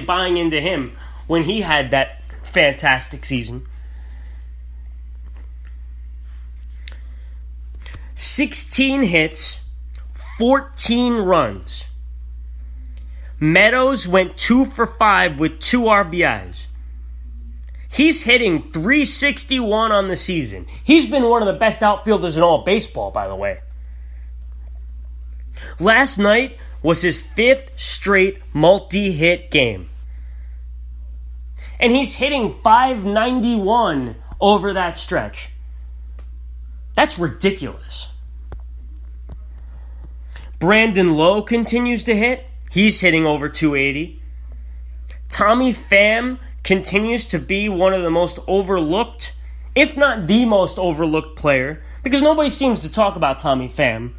buying into him when he had that fantastic season. 16 hits, 14 runs. Meadows went 2 for 5 with 2 RBIs. He's hitting .361 on the season. He's been one of the best outfielders in all baseball, by the way. Last night was his 5th straight multi-hit game. And he's hitting .591 over that stretch. That's ridiculous. Brandon Lowe continues to hit. He's hitting over .280. Tommy Pham continues to be one of the most overlooked, if not the most overlooked player, because nobody seems to talk about Tommy Pham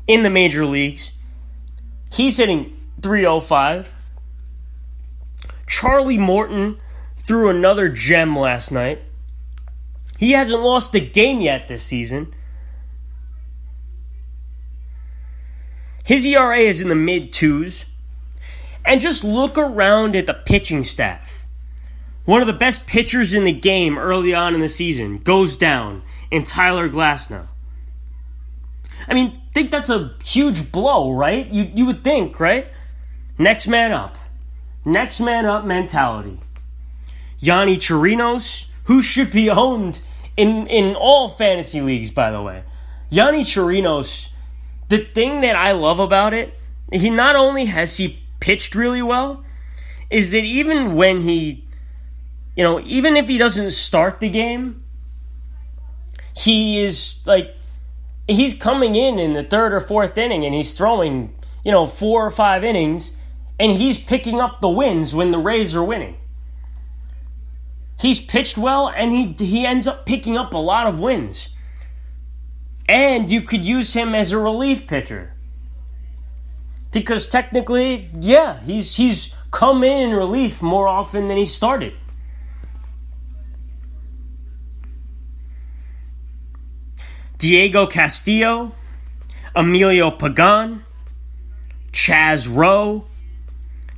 in the major leagues. He's hitting .305. Charlie Morton threw another gem last night. He hasn't lost a game yet this season. His ERA is in the mid-2s. And just look around at the pitching staff. One of the best pitchers in the game early on in the season goes down in Tyler Glasnow. I mean, think that's a huge blow, right? You would think, right? Next man up. Next man up mentality. Yonny Chirinos, who should be owned in all fantasy leagues, by the way. Yonny Chirinos, the thing that I love about it, he not only has he pitched really well, is that even when he, even if he doesn't start the game, he is he's coming in the 3rd or 4th inning and he's throwing, 4 or 5 innings, and he's picking up the wins when the Rays are winning. He's pitched well, and he ends up picking up a lot of wins. And you could use him as a relief pitcher. Because technically, yeah, he's come in relief more often than he started. Diego Castillo, Emilio Pagan, Chaz Rowe,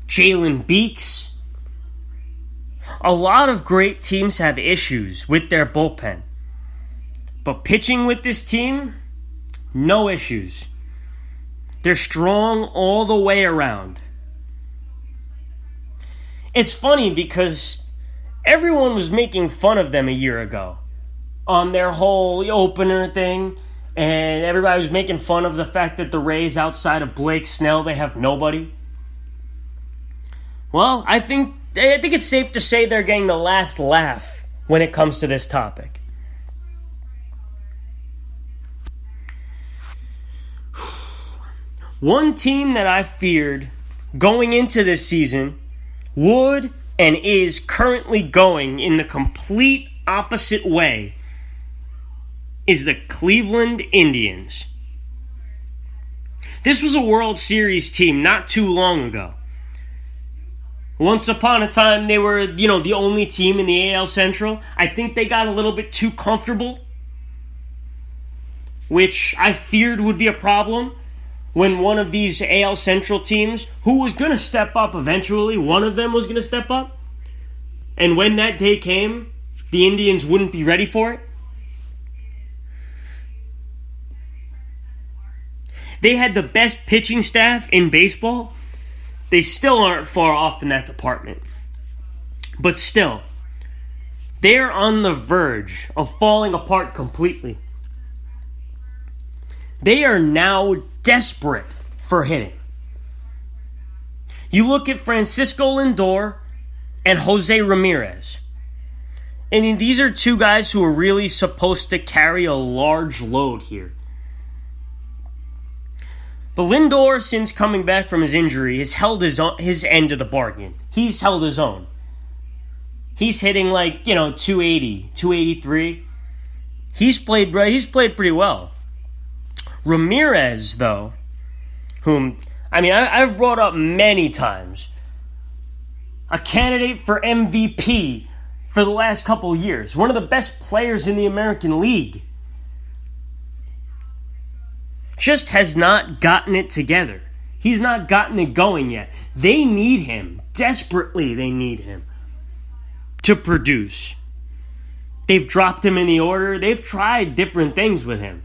Jalen Beeks. A lot of great teams have issues with their bullpen. But pitching with this team, no issues. They're strong all the way around. It's funny because everyone was making fun of them a year ago on their whole opener thing, and everybody was making fun of the fact that the Rays, outside of Blake Snell, they have nobody. Well, I think it's safe to say they're getting the last laugh when it comes to this topic. One team that I feared going into this season would and is currently going in the complete opposite way is the Cleveland Indians. This was a World Series team not too long ago. Once upon a time, they were, the only team in the AL Central. I think they got a little bit too comfortable, which I feared would be a problem. When one of these AL Central teams, who was going to step up eventually, one of them was going to step up. And when that day came, the Indians wouldn't be ready for it. They had the best pitching staff in baseball. They still aren't far off in that department. But still, they're on the verge of falling apart completely. They are now desperate for hitting. You look at Francisco Lindor and Jose Ramirez. And these are two guys who are really supposed to carry a large load here. But Lindor, since coming back from his injury, has held his end of the bargain. He's held his own. He's hitting 280, 283. He's played pretty well. Ramirez, though, whom, I've brought up many times, a candidate for MVP for the last couple of years, one of the best players in the American League, just has not gotten it together. He's not gotten it going yet. They need him. Desperately, they need him to produce. They've dropped him in the order. They've tried different things with him.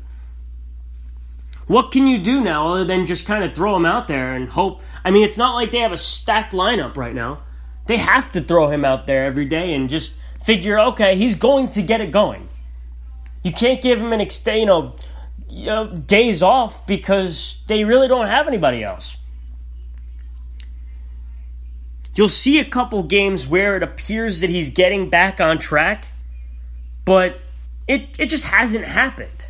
What can you do now other than just kind of throw him out there and hope? I mean, it's not like they have a stacked lineup right now. They have to throw him out there every day and just figure, okay, he's going to get it going. You can't give him an days off because they really don't have anybody else. You'll see a couple games where it appears that he's getting back on track, but it just hasn't happened.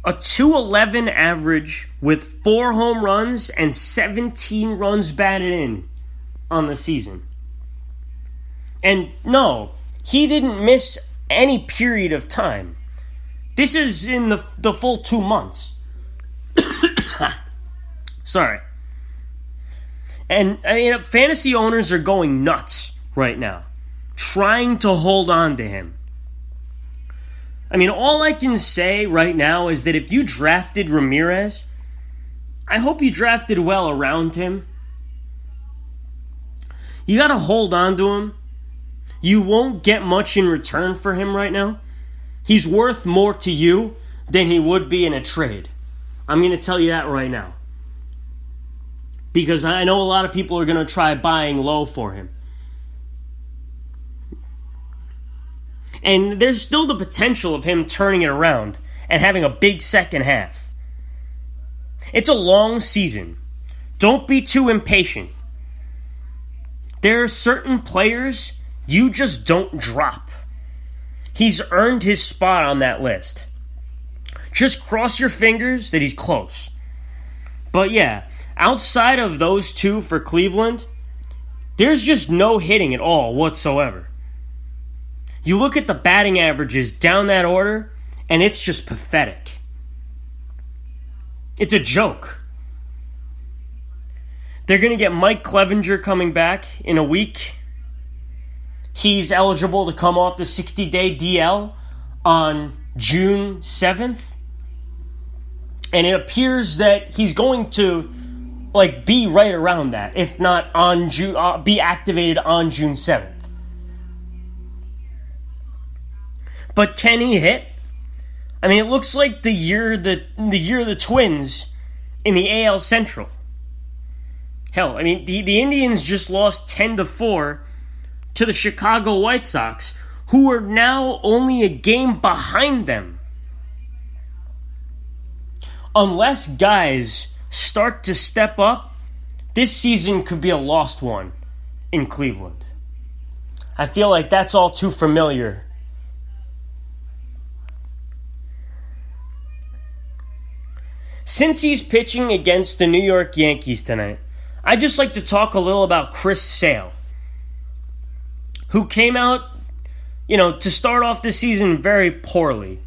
A .211 average with 4 home runs and 17 runs batted in on the season. And no, he didn't miss any period of time. This is in the full 2 months. Sorry. And fantasy owners are going nuts right now, trying to hold on to him. I mean, all I can say right now is that if you drafted Ramirez, I hope you drafted well around him. You got to hold on to him. You won't get much in return for him right now. He's worth more to you than he would be in a trade. I'm going to tell you that right now. Because I know a lot of people are going to try buying low for him. And there's still the potential of him turning it around and having a big second half. It's a long season. Don't be too impatient. There are certain players you just don't drop. He's earned his spot on that list. Just cross your fingers that he's close. But yeah, outside of those two for Cleveland, there's just no hitting at all whatsoever. You look at the batting averages down that order, and it's just pathetic. It's a joke. They're going to get Mike Clevenger coming back in a week. He's eligible to come off the 60-day DL on June 7th. And it appears that he's going to be right around that, if not on be activated on June 7th. But can he hit? I mean, it looks like the year of the Twins in the AL Central. Hell, I mean, the Indians just lost 10-4 to the Chicago White Sox, who are now only a game behind them. Unless guys start to step up, this season could be a lost one in Cleveland. I feel like that's all too familiar. Since he's pitching against the New York Yankees tonight, I'd just like to talk a little about Chris Sale, who came out, to start off the season very poorly.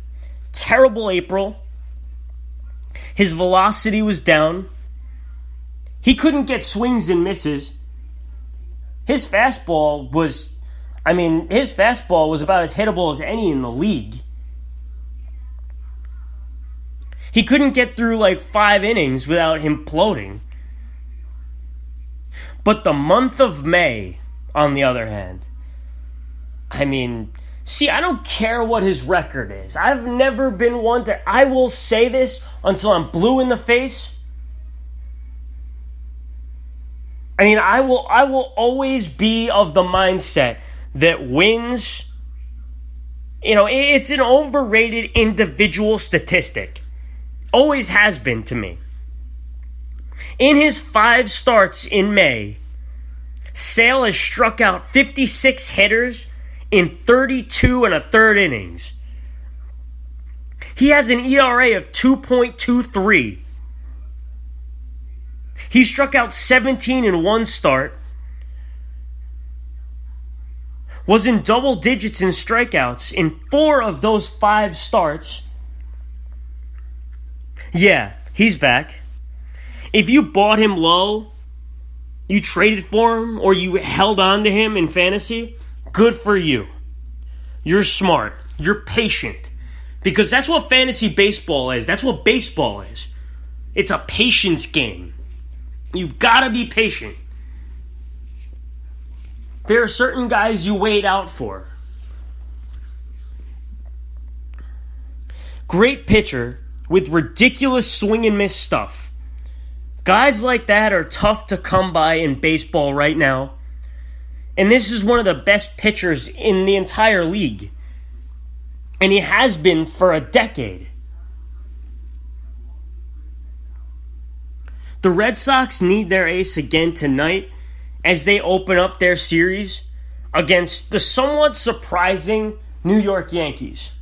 Terrible April. His velocity was down. He couldn't get swings and misses. His fastball was about as hittable as any in the league. He couldn't get through 5 innings without him imploding. But the month of May, on the other hand, I don't care what his record is. I've never been one to... I will say this until I'm blue in the face. I will always be of the mindset that wins... it's an overrated individual statistic. Always has been to me. In his 5 starts in May, Sale has struck out 56 hitters in 32 1/3 innings. He has an ERA of 2.23. He struck out 17 in 1 start, was in double digits in strikeouts in 4 of those 5 starts. Yeah, he's back. If you bought him low, you traded for him, or you held on to him in fantasy, good for you. You're smart. You're patient. Because that's what fantasy baseball is. That's what baseball is. It's a patience game. You've got to be patient. There are certain guys you wait out for. Great pitcher with ridiculous swing and miss stuff. Guys like that are tough to come by in baseball right now. And this is one of the best pitchers in the entire league. And he has been for a decade. The Red Sox need their ace again tonight as they open up their series against the somewhat surprising New York Yankees.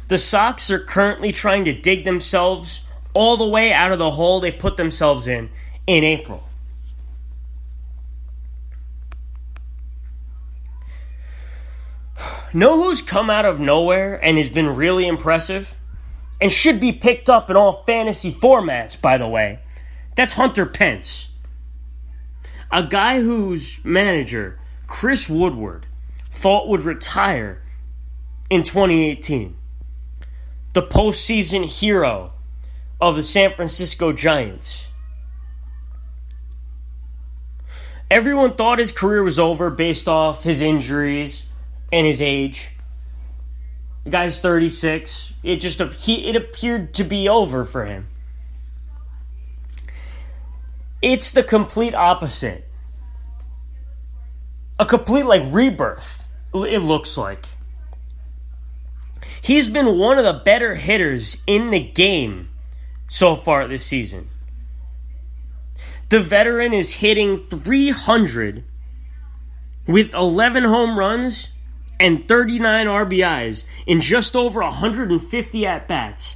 The Sox are currently trying to dig themselves all the way out of the hole they put themselves in April. Know who's come out of nowhere and has been really impressive? And should be picked up in all fantasy formats, by the way. That's Hunter Pence. A guy whose manager, Chris Woodward, thought would retire in 2018. The postseason hero of the San Francisco Giants. Everyone thought his career was over based off his injuries and his age. The guy's 36. It appeared to be over for him. It's the complete opposite. A complete rebirth, it looks like. He's been one of the better hitters in the game so far this season. The veteran is hitting .300 with 11 home runs and 39 RBIs in just over 150 at-bats.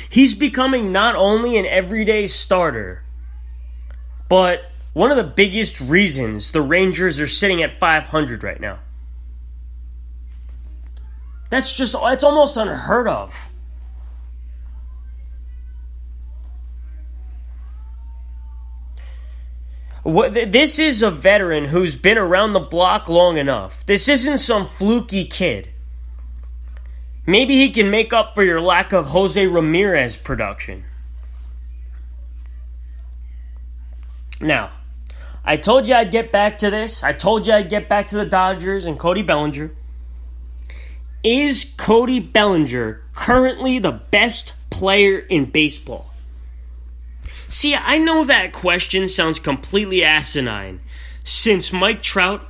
He's becoming not only an everyday starter, but one of the biggest reasons the Rangers are sitting at .500 right now. It's almost unheard of. This is a veteran who's been around the block long enough. This isn't some fluky kid. Maybe he can make up for your lack of Jose Ramirez production. Now, I told you I'd get back to this. I told you I'd get back to the Dodgers and Cody Bellinger. Is Cody Bellinger currently the best player in baseball? See, I know that question sounds completely asinine since Mike Trout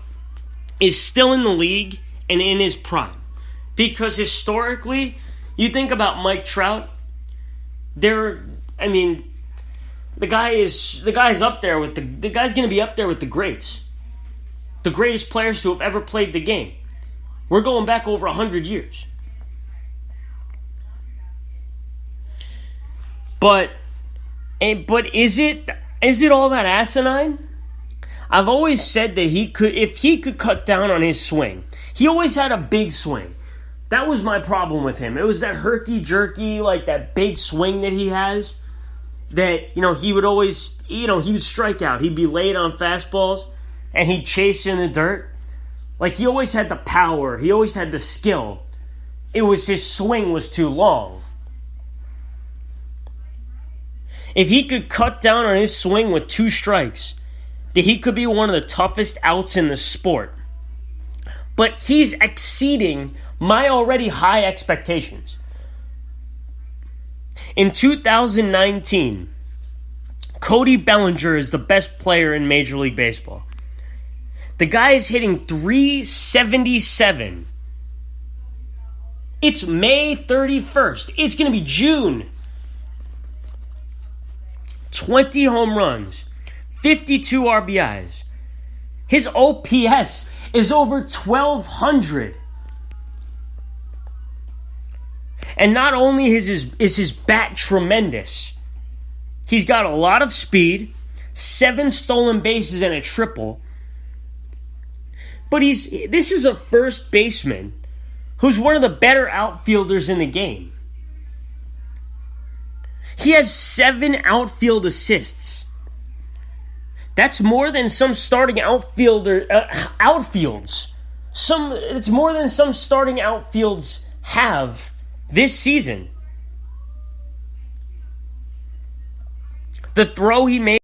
is still in the league and in his prime. Because historically, you think about Mike Trout, the guy's up there with the guy's going to be up there with the greats. The greatest players to have ever played the game. We're going back over 100 years. But is it all that asinine? I've always said that if he could cut down on his swing. He always had a big swing. That was my problem with him. It was that herky-jerky, that big swing that he has. That, he would always, he would strike out. He'd be late on fastballs, and he'd chase in the dirt. He always had the power. He always had the skill. It was his swing was too long. If he could cut down on his swing with 2 strikes, that he could be one of the toughest outs in the sport. But he's exceeding my already high expectations. In 2019, Cody Bellinger is the best player in Major League Baseball. The guy is hitting .377. It's May 31st. It's going to be June. 20 home runs, 52 RBIs. His OPS is over 1,200. And not only is his bat tremendous, he's got a lot of speed, 7 stolen bases and a triple. But this is a first baseman who's one of the better outfielders in the game. He has 7 outfield assists. That's more than some starting outfields. It's more than some starting outfields have this season. The throw he made